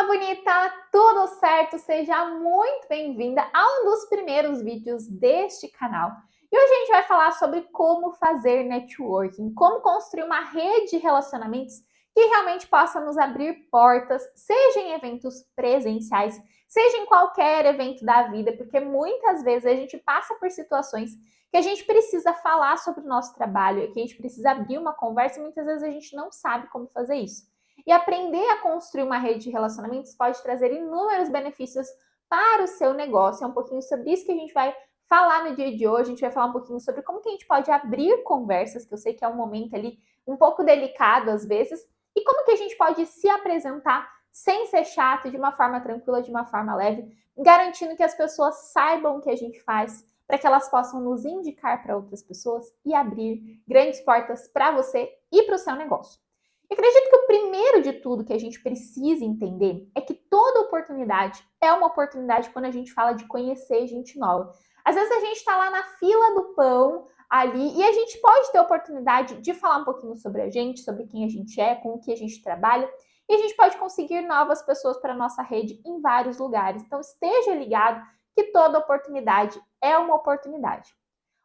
Olá, bonita! Tudo certo? Seja muito bem-vinda a um dos primeiros vídeos deste canal. E hoje a gente vai falar sobre como fazer networking, como construir uma rede de relacionamentos que realmente possa nos abrir portas, seja em eventos presenciais, seja em qualquer evento da vida, porque muitas vezes a gente passa por situações que a gente precisa falar sobre o nosso trabalho, que a gente precisa abrir uma conversa e muitas vezes a gente não sabe como fazer isso. E aprender a construir uma rede de relacionamentos pode trazer inúmeros benefícios para o seu negócio. É um pouquinho sobre isso que a gente vai falar no dia de hoje. A gente vai falar um pouquinho sobre como que a gente pode abrir conversas, que eu sei que é um momento ali um pouco delicado às vezes, e como que a gente pode se apresentar sem ser chato, de uma forma tranquila, de uma forma leve, garantindo que as pessoas saibam o que a gente faz, para que elas possam nos indicar para outras pessoas e abrir grandes portas para você e para o seu negócio. Eu acredito que o primeiro de tudo que a gente precisa entender é que toda oportunidade é uma oportunidade quando a gente fala de conhecer gente nova. Às vezes a gente está lá na fila do pão ali e a gente pode ter a oportunidade de falar um pouquinho sobre a gente, sobre quem a gente é, com o que a gente trabalha, e a gente pode conseguir novas pessoas para a nossa rede em vários lugares. Então esteja ligado que toda oportunidade é uma oportunidade.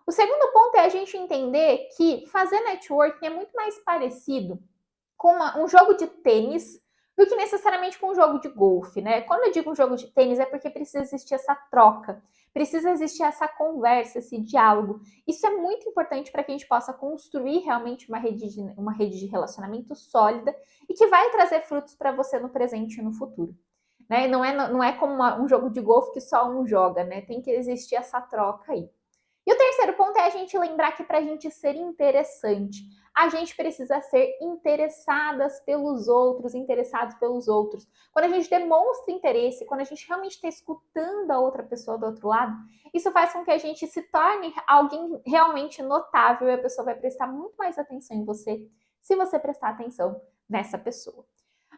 O segundo ponto é a gente entender que fazer networking é muito mais parecido com um jogo de tênis do que necessariamente com um jogo de golfe, né? Quando eu digo um jogo de tênis é porque precisa existir essa troca, precisa existir essa conversa, esse diálogo. Isso é muito importante para que a gente possa construir realmente uma rede de relacionamento sólida e que vai trazer frutos para você no presente e no futuro. Né? Não é como um jogo de golfe que só um joga, né? Tem que existir essa troca aí. E o terceiro ponto é a gente lembrar que para a gente ser interessante, a gente precisa ser interessadas pelos outros, interessados pelos outros. Quando a gente demonstra interesse, quando a gente realmente está escutando a outra pessoa do outro lado, isso faz com que a gente se torne alguém realmente notável e a pessoa vai prestar muito mais atenção em você se você prestar atenção nessa pessoa.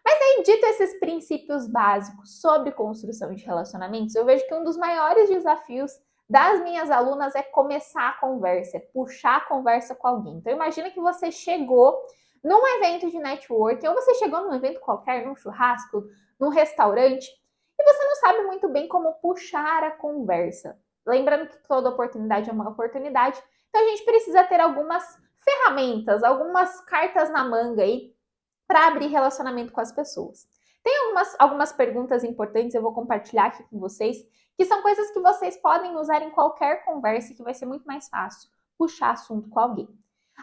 Mas aí, dito esses princípios básicos sobre construção de relacionamentos, eu vejo que um dos maiores desafios das minhas alunas é começar a conversa, é puxar a conversa com alguém. Então imagina que você chegou num evento de networking, ou você chegou num evento qualquer, num churrasco, num restaurante, e você não sabe muito bem como puxar a conversa. Lembrando que toda oportunidade é uma oportunidade, então a gente precisa ter algumas ferramentas, algumas cartas na manga aí para abrir relacionamento com as pessoas. Tem algumas perguntas importantes, eu vou compartilhar aqui com vocês, que são coisas que vocês podem usar em qualquer conversa, que vai ser muito mais fácil puxar assunto com alguém.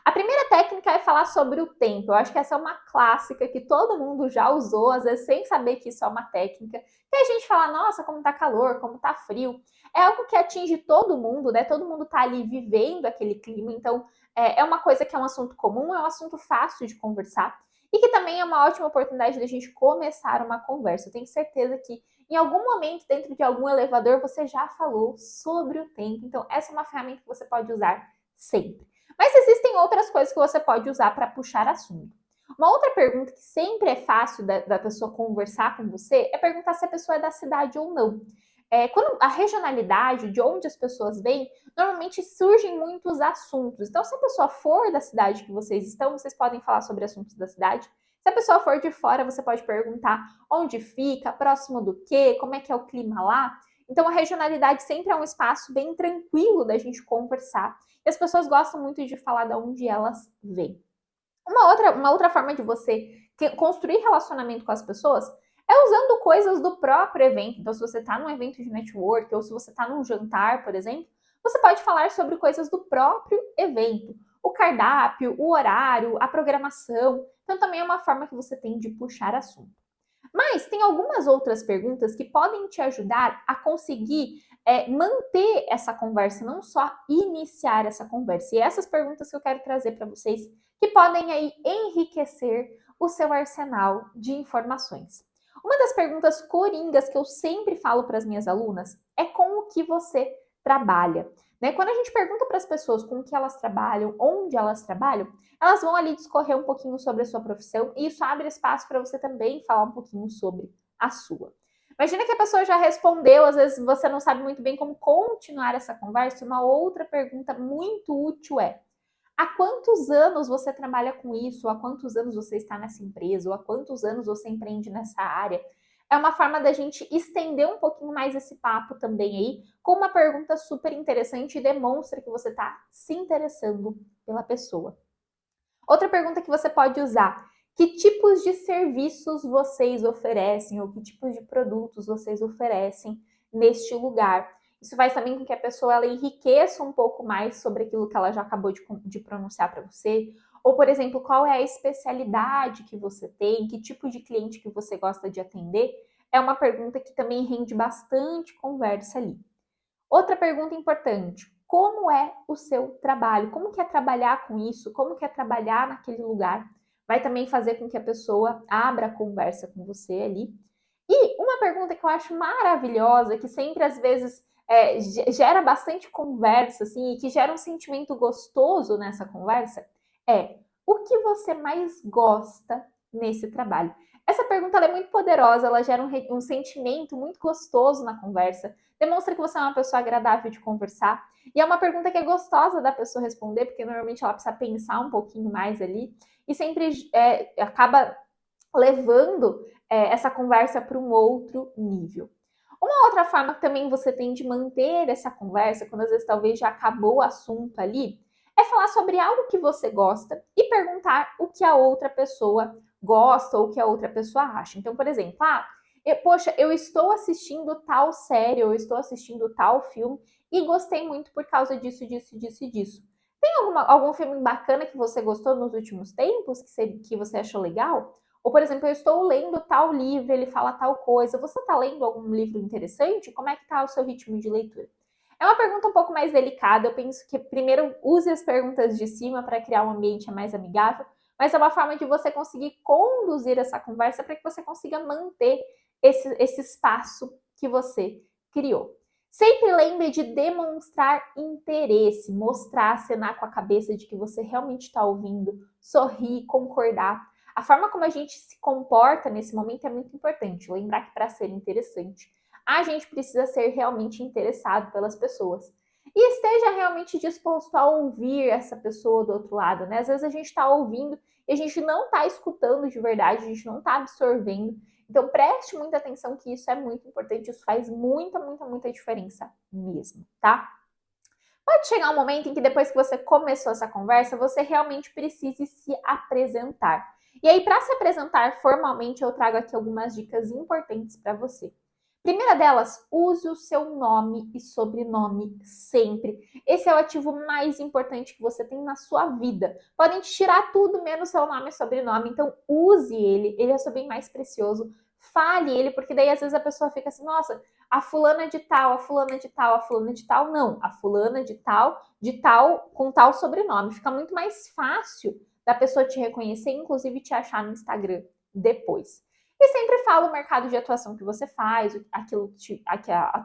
A primeira técnica é falar sobre o tempo. Eu acho que essa é uma clássica que todo mundo já usou, às vezes sem saber que isso é uma técnica. Que a gente fala, nossa, como tá calor, como tá frio. É algo que atinge todo mundo, né? Todo mundo tá ali vivendo aquele clima, então é uma coisa que é um assunto comum, é um assunto fácil de conversar. E que também é uma ótima oportunidade de a gente começar uma conversa. Eu tenho certeza que em algum momento, dentro de algum elevador, você já falou sobre o tempo. Então, essa é uma ferramenta que você pode usar sempre. Mas existem outras coisas que você pode usar para puxar assunto. Uma outra pergunta que sempre é fácil da pessoa conversar com você é perguntar se a pessoa é da cidade ou não. Quando a regionalidade, de onde as pessoas vêm, normalmente surgem muitos assuntos. Então, se a pessoa for da cidade que vocês estão, vocês podem falar sobre assuntos da cidade. Se a pessoa for de fora, você pode perguntar onde fica, próximo do quê, como é que é o clima lá. Então, a regionalidade sempre é um espaço bem tranquilo da gente conversar. E as pessoas gostam muito de falar de onde elas vêm. Uma outra forma de você construir relacionamento com as pessoas é usando coisas do próprio evento. Então, se você está num evento de network ou se você está num jantar, por exemplo, você pode falar sobre coisas do próprio evento. O cardápio, o horário, a programação. Então, também é uma forma que você tem de puxar assunto. Mas tem algumas outras perguntas que podem te ajudar a conseguir manter essa conversa, não só iniciar essa conversa. E essas perguntas que eu quero trazer para vocês, que podem aí enriquecer o seu arsenal de informações. Uma das perguntas coringas que eu sempre falo para as minhas alunas é com o que você trabalha. Né? Quando a gente pergunta para as pessoas com o que elas trabalham, onde elas trabalham, elas vão ali discorrer um pouquinho sobre a sua profissão e isso abre espaço para você também falar um pouquinho sobre a sua. Imagina que a pessoa já respondeu, às vezes você não sabe muito bem como continuar essa conversa. Uma outra pergunta muito útil é: há quantos anos você trabalha com isso? Há quantos anos você está nessa empresa? Ou há quantos anos você empreende nessa área? é uma forma da gente estender um pouquinho mais esse papo também aí, com uma pergunta super interessante e demonstra que você está se interessando pela pessoa. Outra pergunta que você pode usar: que tipos de serviços vocês oferecem ou que tipos de produtos vocês oferecem neste lugar? Isso faz também com que a pessoa ela enriqueça um pouco mais sobre aquilo que ela já acabou de pronunciar para você. Ou, por exemplo, qual é a especialidade que você tem, que tipo de cliente que você gosta de atender? É uma pergunta que também rende bastante conversa ali. Outra pergunta importante: como é o seu trabalho? Como que é trabalhar com isso? Como que é trabalhar naquele lugar? Vai também fazer com que a pessoa abra a conversa com você ali. E uma pergunta que eu acho maravilhosa, que sempre às vezes gera bastante conversa, assim, e que gera um sentimento gostoso nessa conversa, é: o que você mais gosta nesse trabalho? Essa pergunta ela é muito poderosa, ela gera um sentimento muito gostoso na conversa, demonstra que você é uma pessoa agradável de conversar, e é uma pergunta que é gostosa da pessoa responder, porque normalmente ela precisa pensar um pouquinho mais ali, e sempre acaba levando essa conversa para um outro nível. Uma outra forma que também você tem de manter essa conversa, quando às vezes talvez já acabou o assunto ali, é falar sobre algo que você gosta e perguntar o que a outra pessoa gosta ou o que a outra pessoa acha. Então, por exemplo, poxa, eu estou assistindo tal série, ou eu estou assistindo tal filme e gostei muito por causa disso, disso, disso e disso. Tem algum filme bacana que você gostou nos últimos tempos, que você achou legal? Ou, por exemplo, eu estou lendo tal livro, ele fala tal coisa. Você está lendo algum livro interessante? Como é que está o seu ritmo de leitura? É uma pergunta um pouco mais delicada. Eu penso que primeiro use as perguntas de cima para criar um ambiente mais amigável, mas é uma forma de você conseguir conduzir essa conversa para que você consiga manter esse espaço que você criou. Sempre lembre de demonstrar interesse, mostrar, acenar com a cabeça de que você realmente está ouvindo, sorrir, concordar. A forma como a gente se comporta nesse momento é muito importante. Lembrar que para ser interessante, a gente precisa ser realmente interessado pelas pessoas. E esteja realmente disposto a ouvir essa pessoa do outro lado, né? Às vezes a gente está ouvindo e a gente não está escutando de verdade, a gente não está absorvendo. Então preste muita atenção que isso é muito importante, isso faz muita, muita, muita diferença mesmo, tá? Pode chegar um momento em que depois que você começou essa conversa, você realmente precise se apresentar. E aí, para se apresentar formalmente, eu trago aqui algumas dicas importantes para você. Primeira delas, use o seu nome e sobrenome sempre. Esse é o ativo mais importante que você tem na sua vida. Podem te tirar tudo menos seu nome e sobrenome, então use ele. Ele é o seu bem mais precioso. Fale ele, porque daí às vezes a pessoa fica assim: nossa, a fulana de tal, a fulana de tal, a fulana de tal. Não, a fulana de tal, com tal sobrenome. Fica muito mais fácil da pessoa te reconhecer, inclusive te achar no Instagram depois. E sempre fala o mercado de atuação que você faz,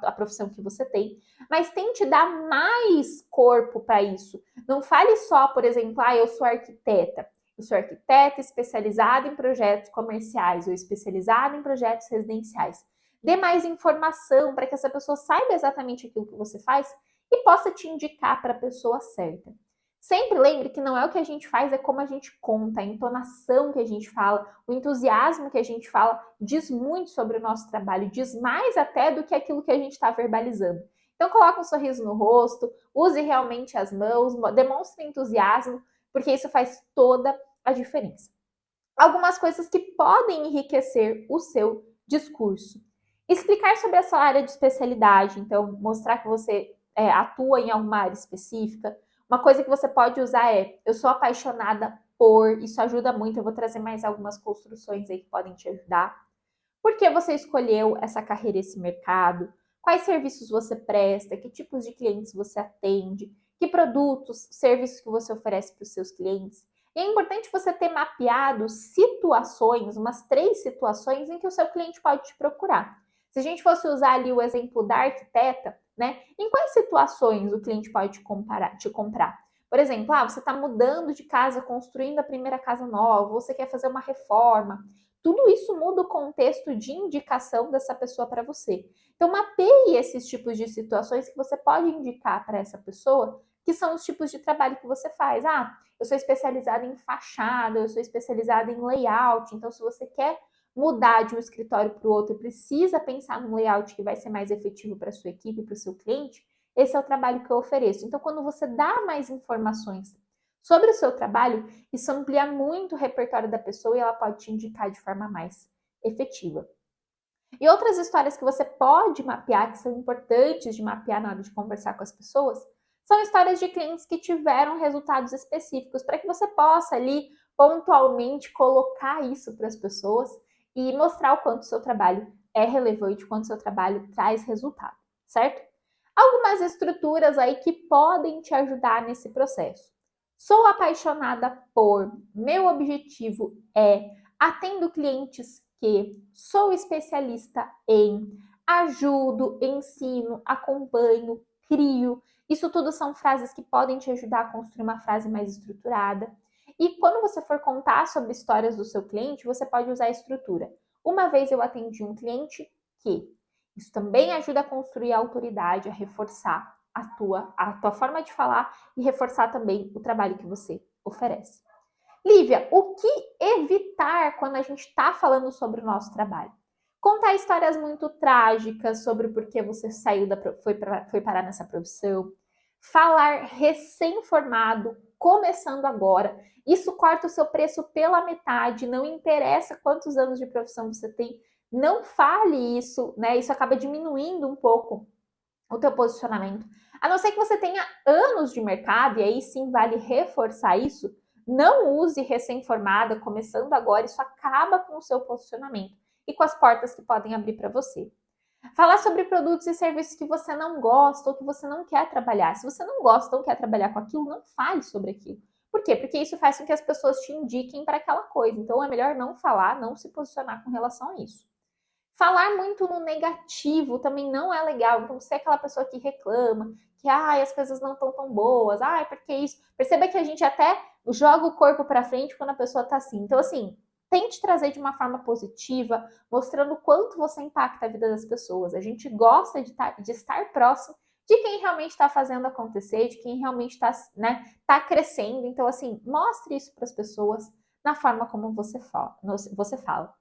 a profissão que você tem, mas tente dar mais corpo para isso. Não fale só, por exemplo, eu sou arquiteta. Eu sou arquiteta especializada em projetos comerciais ou especializada em projetos residenciais. Dê mais informação para que essa pessoa saiba exatamente aquilo que você faz e possa te indicar para a pessoa certa. Sempre lembre que não é o que a gente faz, é como a gente conta, a entonação que a gente fala, o entusiasmo que a gente fala diz muito sobre o nosso trabalho, diz mais até do que aquilo que a gente está verbalizando. Então coloque um sorriso no rosto, use realmente as mãos, demonstre entusiasmo, porque isso faz toda a diferença. Algumas coisas que podem enriquecer o seu discurso. Explicar sobre a sua área de especialidade, então mostrar que você atua em alguma área específica. Uma coisa que você pode usar é: eu sou apaixonada por, isso ajuda muito, eu vou trazer mais algumas construções aí que podem te ajudar. Por que você escolheu essa carreira, esse mercado? Quais serviços você presta? Que tipos de clientes você atende? Que produtos, serviços que você oferece para os seus clientes? E é importante você ter mapeado situações, umas 3 situações em que o seu cliente pode te procurar. Se a gente fosse usar ali o exemplo da arquiteta, né? Em quais situações o cliente pode te comprar? Por exemplo, você está mudando de casa, construindo a primeira casa nova, você quer fazer uma reforma. Tudo isso muda o contexto de indicação dessa pessoa para você. Então, mapeie esses tipos de situações que você pode indicar para essa pessoa, que são os tipos de trabalho que você faz. Eu sou especializada em fachada, eu sou especializada em layout. Então, se você quer mudar de um escritório para o outro e precisa pensar num layout que vai ser mais efetivo para a sua equipe, para o seu cliente, esse é o trabalho que eu ofereço. Então, quando você dá mais informações sobre o seu trabalho, isso amplia muito o repertório da pessoa e ela pode te indicar de forma mais efetiva. E outras histórias que você pode mapear, que são importantes de mapear na hora de conversar com as pessoas, são histórias de clientes que tiveram resultados específicos, para que você possa ali pontualmente colocar isso para as pessoas e mostrar o quanto o seu trabalho é relevante, o quanto o seu trabalho traz resultado, certo? Algumas estruturas aí que podem te ajudar nesse processo. Sou apaixonada por, meu objetivo é, atendo clientes que, sou especialista em, ajudo, ensino, acompanho, crio. Isso tudo são frases que podem te ajudar a construir uma frase mais estruturada. E quando você for contar sobre histórias do seu cliente, você pode usar a estrutura. Uma vez eu atendi um cliente que. Isso também ajuda a construir a autoridade, a reforçar a tua forma de falar e reforçar também o trabalho que você oferece. Lívia, o que evitar quando a gente está falando sobre o nosso trabalho? Contar histórias muito trágicas sobre o porquê você saiu foi parar nessa profissão. Falar recém-formado, começando agora. Isso corta o seu preço pela metade, não interessa quantos anos de profissão você tem. Não fale isso, né? Isso acaba diminuindo um pouco o teu posicionamento. A não ser que você tenha anos de mercado, e aí sim vale reforçar isso. Não use recém-formada, começando agora, isso acaba com o seu posicionamento e com as portas que podem abrir para você. Falar sobre produtos e serviços que você não gosta ou que você não quer trabalhar. Se você não gosta ou quer trabalhar com aquilo, não fale sobre aquilo. Por quê? Porque isso faz com que as pessoas te indiquem para aquela coisa. Então é melhor não falar, não se posicionar com relação a isso. Falar muito no negativo também não é legal. Então, você é aquela pessoa que reclama, que as coisas não estão tão boas, porque isso. Perceba que a gente até joga o corpo para frente quando a pessoa tá assim. Então, assim, tente trazer de uma forma positiva, mostrando o quanto você impacta a vida das pessoas. A gente gosta de estar próximo de quem realmente está fazendo acontecer, de quem realmente está, né, tá crescendo. Então, assim, mostre isso para as pessoas na forma como você fala.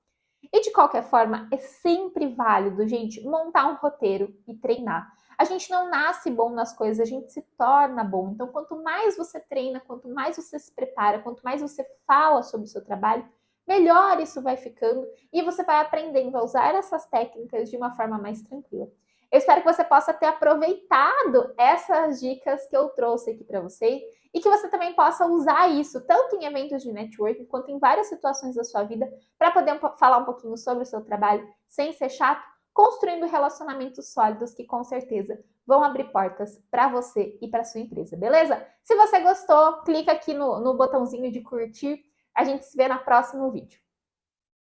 E de qualquer forma, é sempre válido, gente, montar um roteiro e treinar. A gente não nasce bom nas coisas, a gente se torna bom. Então, quanto mais você treina, quanto mais você se prepara, quanto mais você fala sobre o seu trabalho, melhor isso vai ficando e você vai aprendendo a usar essas técnicas de uma forma mais tranquila. Eu espero que você possa ter aproveitado essas dicas que eu trouxe aqui para você e que você também possa usar isso tanto em eventos de networking quanto em várias situações da sua vida para poder falar um pouquinho sobre o seu trabalho sem ser chato, construindo relacionamentos sólidos que com certeza vão abrir portas para você e para sua empresa, beleza? Se você gostou, clica aqui no botãozinho de curtir. A gente se vê no próximo vídeo.